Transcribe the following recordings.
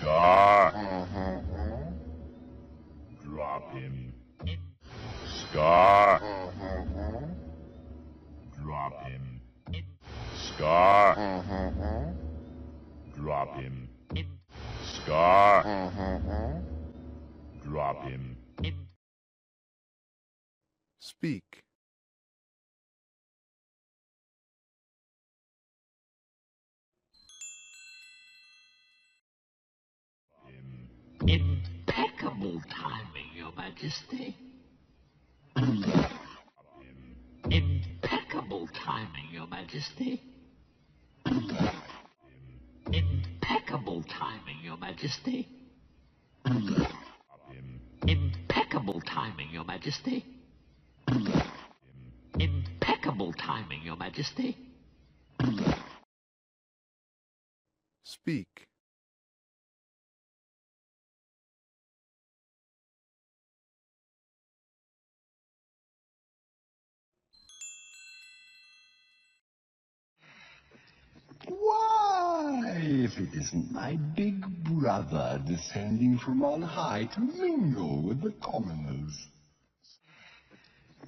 Scar. Drop him. Scar. Drop him. Scar. Drop him. Scar. Drop him. Speak. Impeccable timing, Your Majesty. Impeccable timing, Your Majesty. Impeccable timing, Your Majesty. Impeccable timing, Your Majesty. Impeccable timing, Your Majesty. Speak. Why, if it isn't my big brother descending from on high to mingle with the commoners.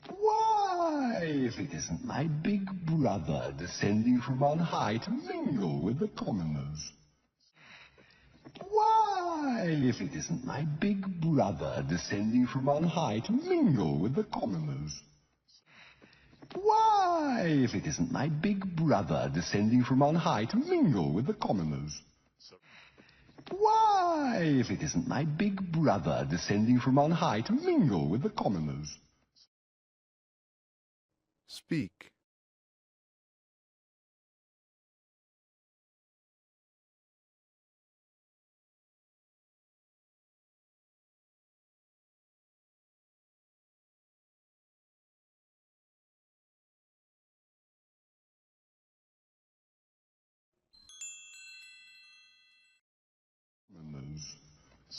Why, if it isn't my big brother descending from on high to mingle with the commoners. Why, if it isn't my big brother descending from on high to mingle with the commoners. Why, if it isn't my big brother descending from on high to mingle with the commoners? Why, if it isn't my big brother descending from on high to mingle with the commoners? Speak.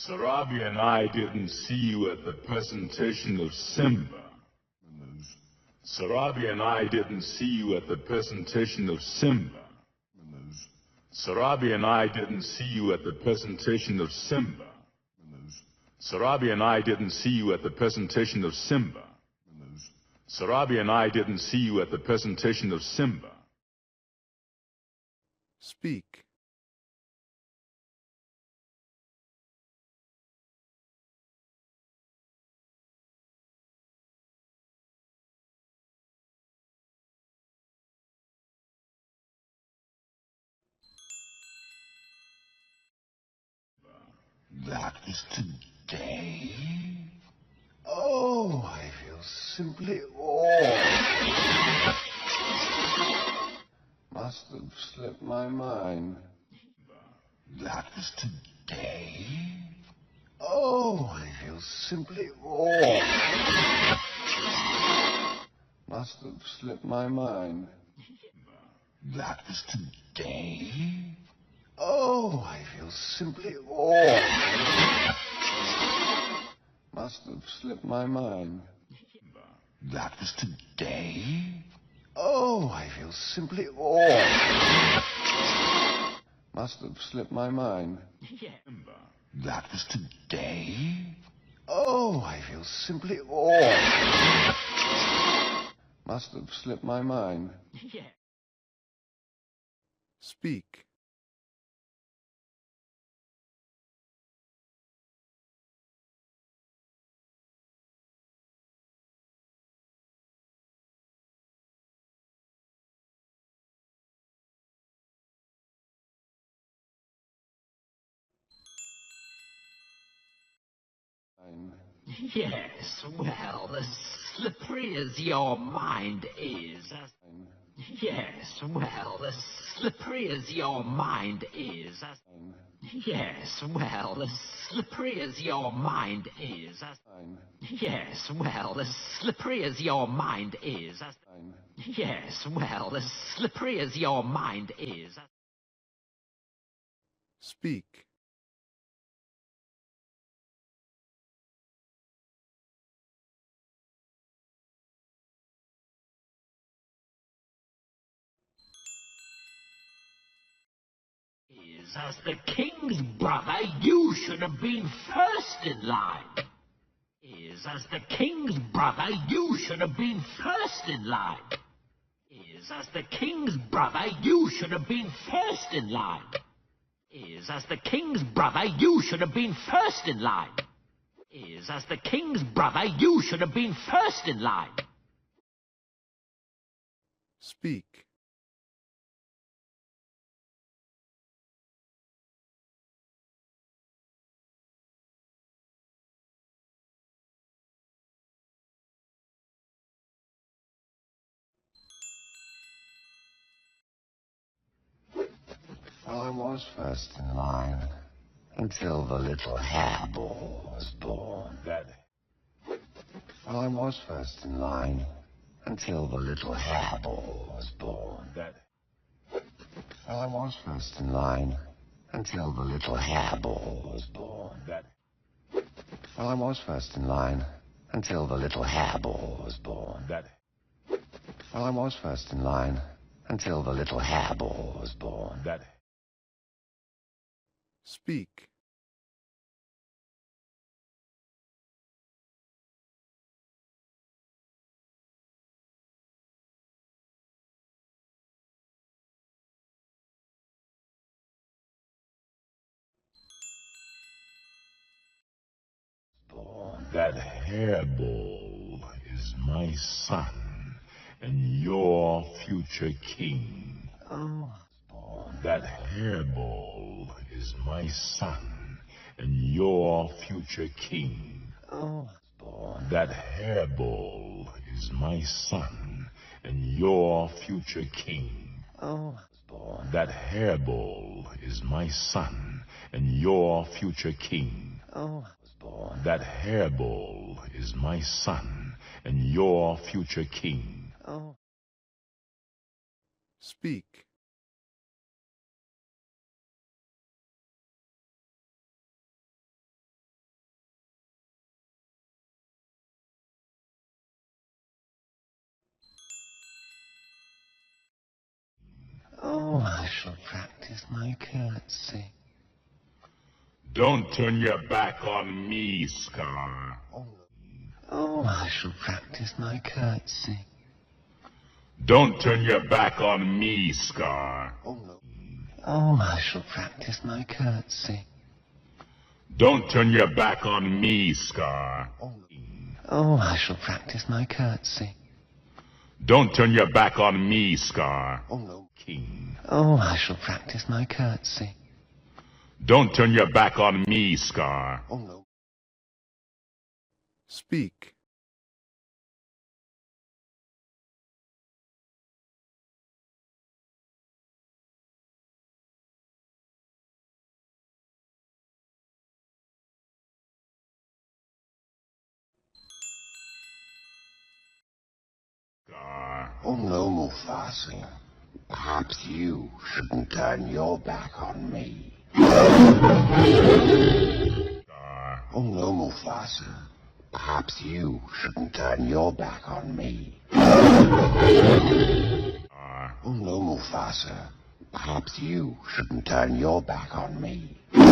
Sarabi and I didn't see you at the presentation of Simba. Sarabi and I didn't see you at the presentation of Simba. Sarabi and I didn't see you at the presentation of Simba. Sarabi and I didn't see you at the presentation of Simba. Sarabi and I didn't see you at the presentation of Simba. Speak. That was today? Oh, I feel simply awful. Must have slipped my mind. That was today? Oh, I feel simply awful. Must have slipped my mind. That was today? Oh, I feel simply awful. Must have slipped my mind. That was today? Oh, I feel simply awful. Must have slipped my mind. That was today? Oh, I feel simply awful. Must have slipped my mind. Speak. Yes, well, as slippery as your mind is. Yes, well, as slippery as your mind is. Yes, well, as slippery as your mind is. Yes, well, as slippery as your mind is. Yes, well, as slippery as your mind is. Speak. As the king's brother, you should have been first in line. Is as the king's brother, you should have been first in line. Is as the king's brother, you should have been first in line. Is as the king's brother, you should have been first in line. Is as the king's brother, you should have been first in line. Speak. I was first in line until the little hairball was born. I was first in line until the little hairball was born. I was first in line until the little hairball was born. I was first in line until the little hairball was born. I was first in line until the little hairball was born. Speak. That hairball is my son and your future king. That hairball is my son and your future king. That hairball is my son and your future king. That hairball is my son and your future king. That hairball is my son and your future king. Speak. I shall practice my curtsy. Don't turn your back on me, Scar. I shall practice my curtsy. Don't turn your back on me, Scar. I shall practice my curtsy. Don't turn your back on me, Scar. I shall practice my curtsy. Don't turn your back on me, Scar. King. I shall practice my curtsy. Don't turn your back on me, Scar. Speak. Scar. Oh no, Mufasa. Perhaps you shouldn't turn your back on me. Scar. Oh no, Mufasa. Perhaps you shouldn't turn your back on me. Scar. Oh no, Mufasa. Perhaps you shouldn't turn your back on me. Scar.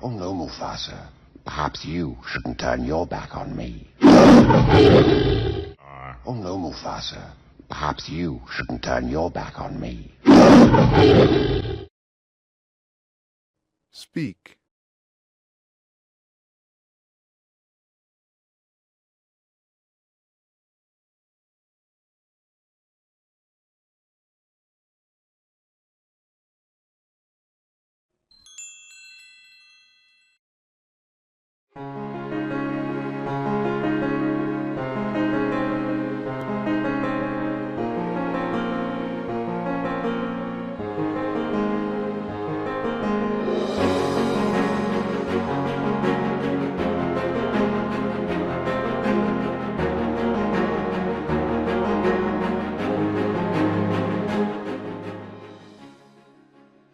Oh no, Mufasa. Perhaps you shouldn't turn your back on me. Scar. Oh no, Mufasa. Perhaps you shouldn't turn your back on me. Speak.